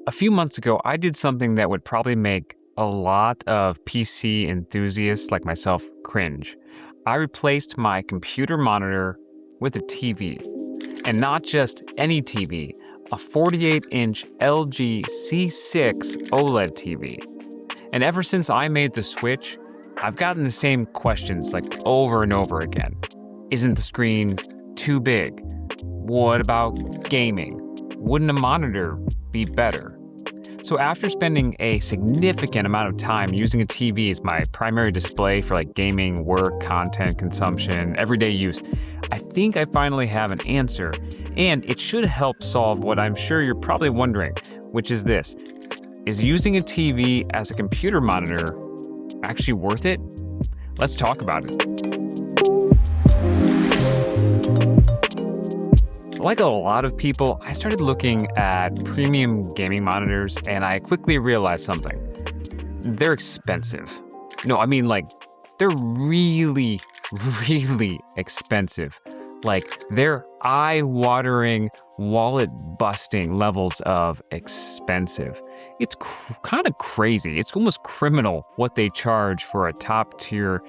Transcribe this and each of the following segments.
A few months ago, I did something that would probably make a lot of PC enthusiasts like myself cringe. I replaced my computer monitor with a TV. And not just any TV, a 48-inch LG C6 OLED TV. And ever since I made the switch, I've gotten the same questions like over and over again. Isn't the screen too big? What about gaming? Wouldn't a monitor be better? So after spending a significant amount of time using a TV as my primary display for like gaming, work, content consumption, everyday use, I think I finally have an answer, and it should help solve what I'm sure you're probably wondering, which is this. Is using a TV as a computer monitor actually worth it? Let's talk about it. Like a lot of people, I started looking at premium gaming monitors and I quickly realized something. They're expensive. No, I mean like they're really, really expensive. Like they're eye-watering, wallet-busting levels of expensive. It's kind of crazy. It's almost criminal what they charge for a top-tier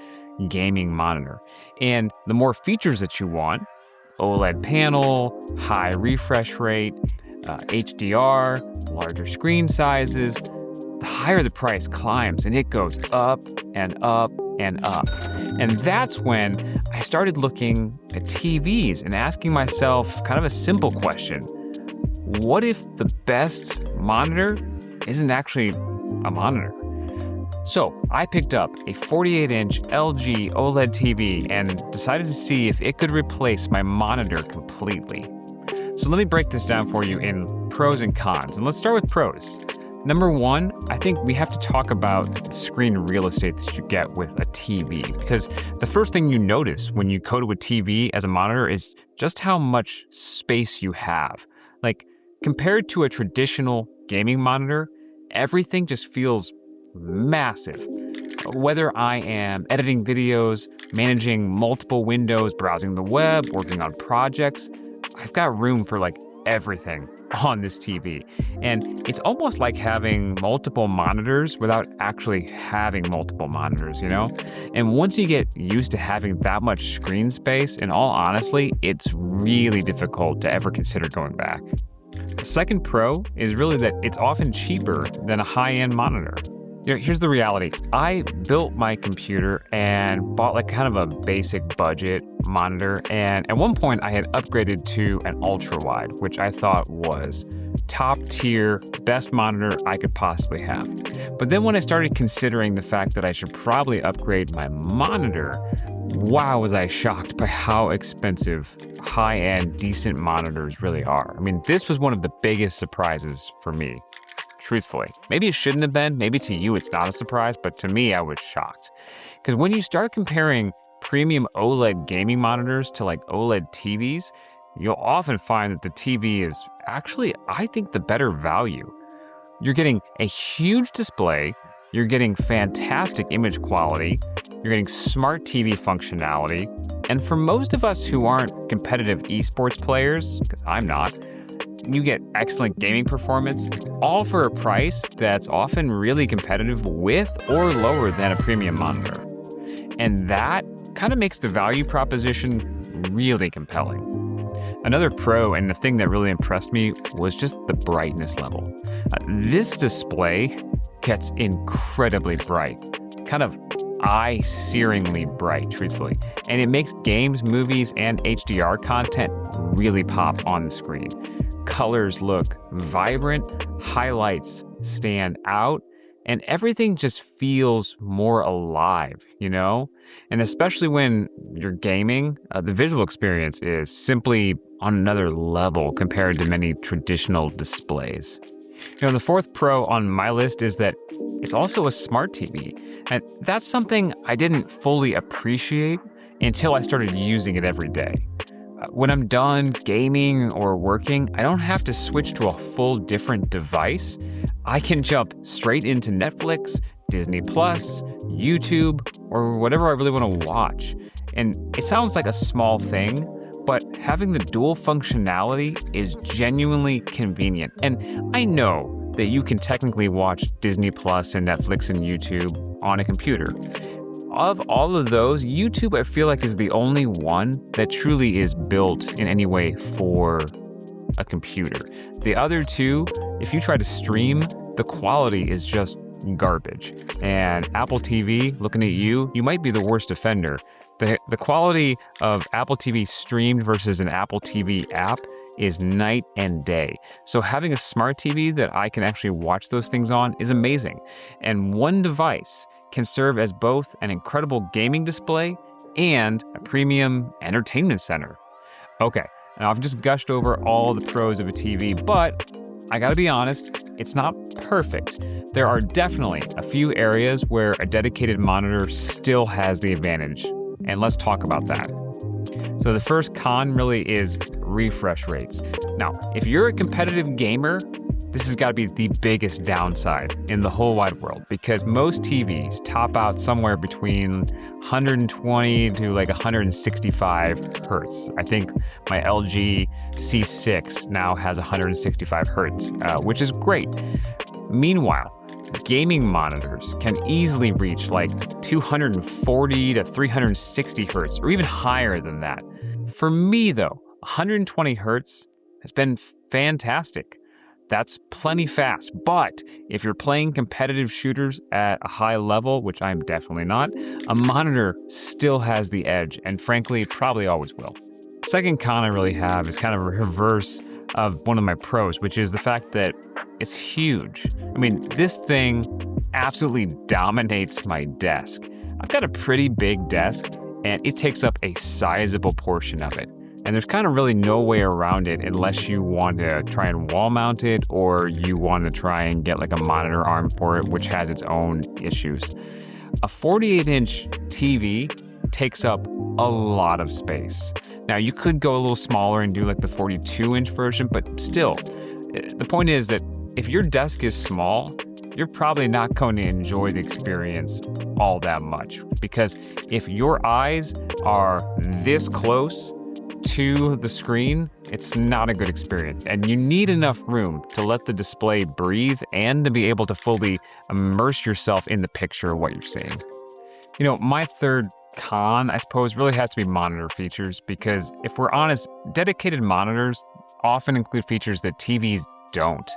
gaming monitor. And the more features that you want, OLED panel, high refresh rate, HDR, larger screen sizes, the higher the price climbs and it goes up and up and up. And that's when I started looking at TVs and asking myself kind of a simple question. What if the best monitor isn't actually a monitor? So I picked up a 48-inch LG OLED TV and decided to see if it could replace my monitor completely. So let me break this down for you in pros and cons. And let's start with pros. Number one, I think we have to talk about the screen real estate that you get with a TV, because the first thing you notice when you go to a TV as a monitor is just how much space you have. Like compared to a traditional gaming monitor, everything just feels massive. Whether I am editing videos, managing multiple windows, browsing the web, working on projects, I've got room for like everything on this TV. And it's almost like having multiple monitors without actually having multiple monitors, you know? And once you get used to having that much screen space, in all honesty, it's really difficult to ever consider going back. The second pro is really that it's often cheaper than a high-end monitor. You know, here's the reality. I built my computer and bought like kind of a basic budget monitor. And at one point I had upgraded to an ultra wide, which I thought was top tier, best monitor I could possibly have. But then when I started considering the fact that I should probably upgrade my monitor, wow, was I shocked by how expensive high-end decent monitors really are. I mean, this was one of the biggest surprises for me. Truthfully. Maybe it shouldn't have been, maybe to you it's not a surprise, but to me I was shocked. Because when you start comparing premium OLED gaming monitors to like OLED TVs, you'll often find that the TV is actually, I think, the better value. You're getting a huge display, you're getting fantastic image quality, you're getting smart TV functionality, and for most of us who aren't competitive esports players, because I'm not, you get excellent gaming performance, all for a price that's often really competitive with or lower than a premium monitor. And that kind of makes the value proposition really compelling. Another pro, and the thing that really impressed me, was just the brightness level. This display gets incredibly bright, kind of eye-searingly bright, truthfully. And it makes games, movies, and HDR content really pop on the screen. Colors look vibrant, highlights stand out, and everything just feels more alive, you know? And especially when you're gaming, the visual experience is simply on another level compared to many traditional displays. You know, the fourth pro on my list is that it's also a smart TV. And that's something I didn't fully appreciate until I started using it every day. When I'm done gaming or working, I don't have to switch to a full different device. I can jump straight into Netflix, Disney Plus, YouTube, or whatever I really want to watch. And it sounds like a small thing, but having the dual functionality is genuinely convenient. And I know that you can technically watch Disney Plus and Netflix and YouTube on a computer. Of all of those, YouTube, I feel like, is the only one that truly is built in any way for a computer. The other two, if you try to stream, the quality is just garbage. And Apple TV, looking at you, you might be the worst offender. The quality of Apple TV streamed versus an Apple TV app is night and day. So having a smart TV that I can actually watch those things on is amazing. And one device can serve as both an incredible gaming display and a premium entertainment center. Okay, now I've just gushed over all the pros of a TV, but I gotta be honest, it's not perfect. There are definitely a few areas where a dedicated monitor still has the advantage, and let's talk about that. So the first con really is refresh rates. Now, if you're a competitive gamer, this has got to be the biggest downside in the whole wide world, because most TVs top out somewhere between 120 to like 165 hertz. I think my LG C6 now has 165 hertz, which is great. Meanwhile, gaming monitors can easily reach like 240 to 360 hertz, or even higher than that. For me though, 120 hertz has been fantastic. That's plenty fast, but if you're playing competitive shooters at a high level, which I'm definitely not, a monitor still has the edge, and frankly, probably always will. Second con I really have is kind of a reverse of one of my pros, which is the fact that it's huge. I mean, this thing absolutely dominates my desk. I've got a pretty big desk, and it takes up a sizable portion of it. And there's kind of really no way around it unless you want to try and wall mount it, or you want to try and get like a monitor arm for it, which has its own issues. A 48-inch TV takes up a lot of space. Now, you could go a little smaller and do like the 42-inch version, but still, the point is that if your desk is small, you're probably not going to enjoy the experience all that much, because if your eyes are this close to the screen, it's not a good experience, and you need enough room to let the display breathe and to be able to fully immerse yourself in the picture of what you're seeing. You know, my third con, I suppose, really has to be monitor features, because if we're honest, dedicated monitors often include features that TVs don't.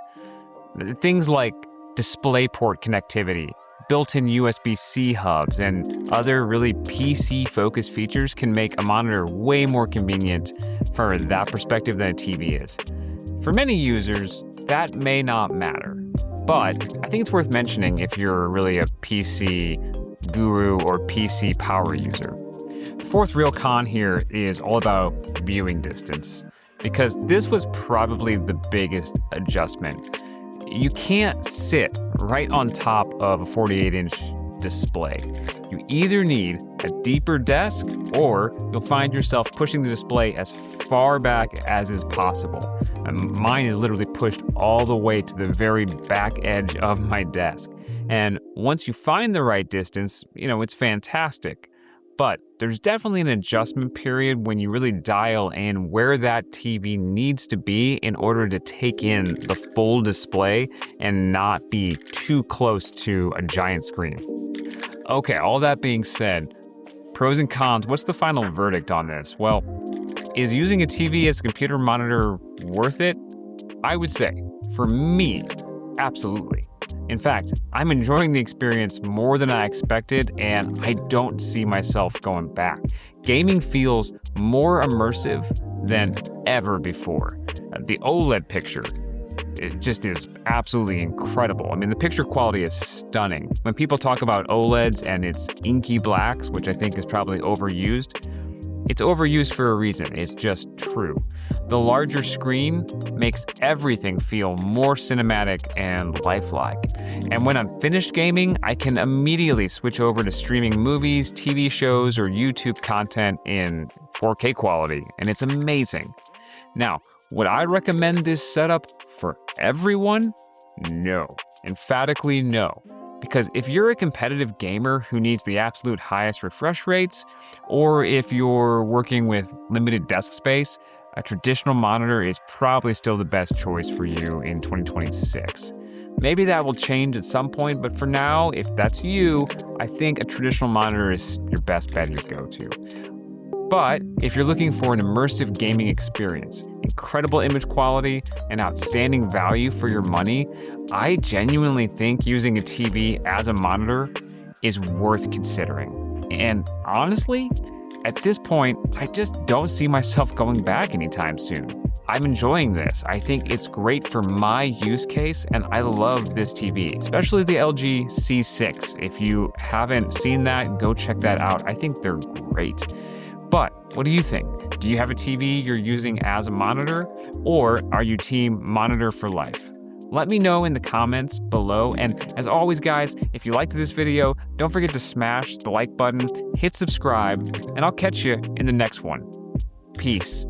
Things like DisplayPort connectivity, built-in USB-C hubs, and other really PC-focused features can make a monitor way more convenient for that perspective than a TV is. For many users, that may not matter, but I think it's worth mentioning if you're really a PC guru or PC power user. The fourth real con here is all about viewing distance, because this was probably the biggest adjustment. You can't sit right on top of a 48-inch display. You either need a deeper desk, or you'll find yourself pushing the display as far back as is possible. And mine is literally pushed all the way to the very back edge of my desk. And once you find the right distance, it's fantastic. But there's definitely an adjustment period when you really dial in where that TV needs to be in order to take in the full display and not be too close to a giant screen. Okay, all that being said, pros and cons, what's the final verdict on this? Well, is using a TV as a computer monitor worth it? I would say, for me, absolutely. In fact, I'm enjoying the experience more than I expected, and I don't see myself going back. Gaming feels more immersive than ever before. The OLED picture, it just is absolutely incredible. I mean, the picture quality is stunning. When people talk about OLEDs and its inky blacks, which I think is probably overused, it's overused for a reason. It's just true. The larger screen makes everything feel more cinematic and lifelike. And when I'm finished gaming, I can immediately switch over to streaming movies, TV shows, or YouTube content in 4K quality, and it's amazing. Now, would I recommend this setup for everyone? No. Emphatically no. Because if you're a competitive gamer who needs the absolute highest refresh rates, or if you're working with limited desk space, a traditional monitor is probably still the best choice for you in 2026. Maybe that will change at some point, but for now, if that's you, I think a traditional monitor is your best bet, your go-to. But if you're looking for an immersive gaming experience, incredible image quality, and outstanding value for your money, I genuinely think using a TV as a monitor is worth considering. And honestly, at this point, I just don't see myself going back anytime soon. I'm enjoying this. I think it's great for my use case, and I love this TV, especially the LG C6. If you haven't seen that, go check that out. I think they're great. But what do you think? Do you have a TV you're using as a monitor, or are you team monitor for life? Let me know in the comments below, and as always guys, if you liked this video, don't forget to smash the like button, hit subscribe, and I'll catch you in the next one. Peace.